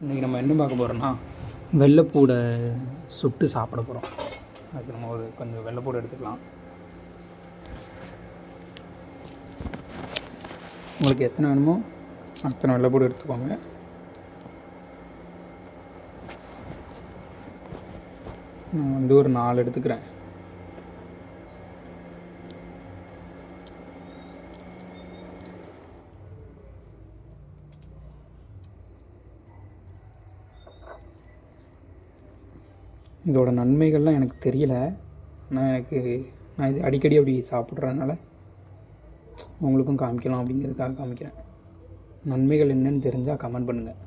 இன்றைக்கி நம்ம என்ன பார்க்க போகிறோன்னா வெள்ளைப்பூடை சுட்டு சாப்பிட போகிறோம். அதுக்கு நம்ம கொஞ்சம் வெள்ளைப்பூடை எடுத்துக்கலாம். உங்களுக்கு எத்தனை வேணுமோ அத்தனை வெள்ளைப்பூடை எடுத்துக்கோங்க. நான் ஒரு 4 எடுத்துக்கிறேன். இதோட நன்மைகள்லாம் எனக்கு தெரியல. நான் இது அடிக்கடி அப்படி சாப்பிட்றதுனால உங்களுக்கும் காமிக்கலாம் அப்படிங்கிறதுக்காக காமிக்கிறேன். நன்மைகள் என்னன்னு தெரிஞ்சால் கமெண்ட் பண்ணுங்கள்.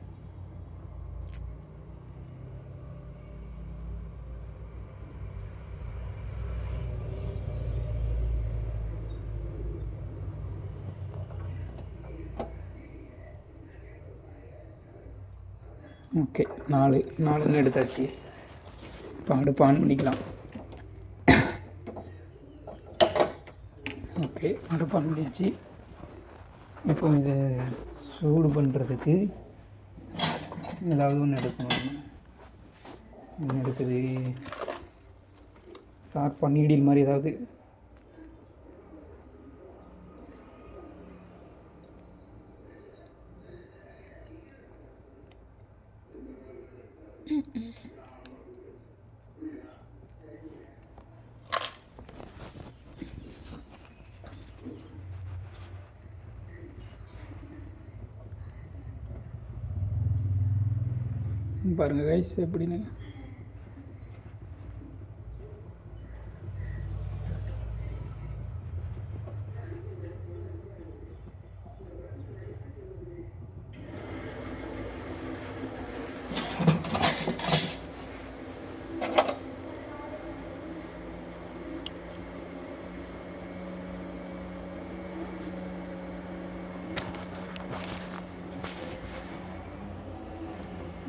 ஓகே, 4 எடுத்தாச்சு. இப்போ அடுப்பு ஆன் பண்ணிக்கலாம். ஓகே, அடுப்பு ஆன் பண்ணியாச்சு. இப்போ இதை சூடு பண்ணுறதுக்கு ஏதாவது ஒன்று எடுக்கணும். என்ன எடுக்குது? பன்னீடில் மாதிரி ஏதாவது. பாருங்கள் கைஸ் எப்படின்னு.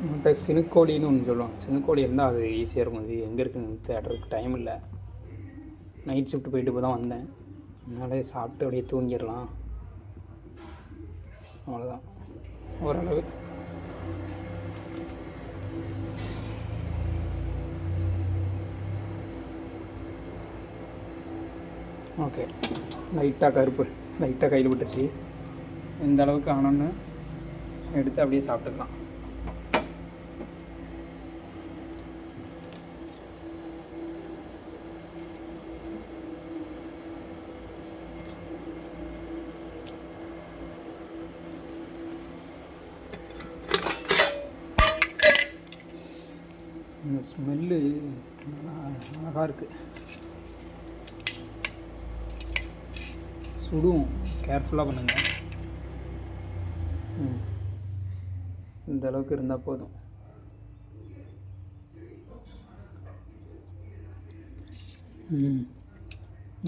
நம்மகிட்ட சினுக்கோழின்னு ஒன்று சொல்லுவாங்க. சினுக்கோழி இருந்தால் அது ஈஸியாக இருக்கும். அது எங்கே இருக்குன்னு தேடுறதுக்கு டைம் இல்லை. நைட் ஷிஃப்ட் போயிட்டு இப்போ தான் வந்தேன். அதனால சாப்பிட்டு அப்படியே தூங்கிடலாம். அவ்வளோதான், ஓரளவு. ஓகே, லைட்டாக கருப்பு லைட்டாக கையில் விட்டுருச்சு. இந்த அளவுக்கு ஆனோன்னு எடுத்து அப்படியே சாப்பிட்டுக்கலாம். இந்த ஸ்மெல்லு அழகாக இருக்குது. சுடும், கேர்ஃபுல்லாக பண்ணுங்கள். இந்த அளவுக்கு இருந்தால் போதும்.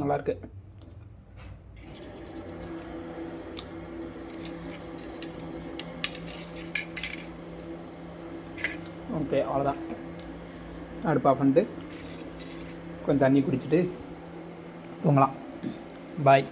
நல்லாயிருக்கு. ஓகே, அவ்வளோதான். அடுப்பு ஆஃப் பண்ணிட்டு கொஞ்சம் தண்ணி குடிச்சிட்டு தூங்கலாம். பாய்.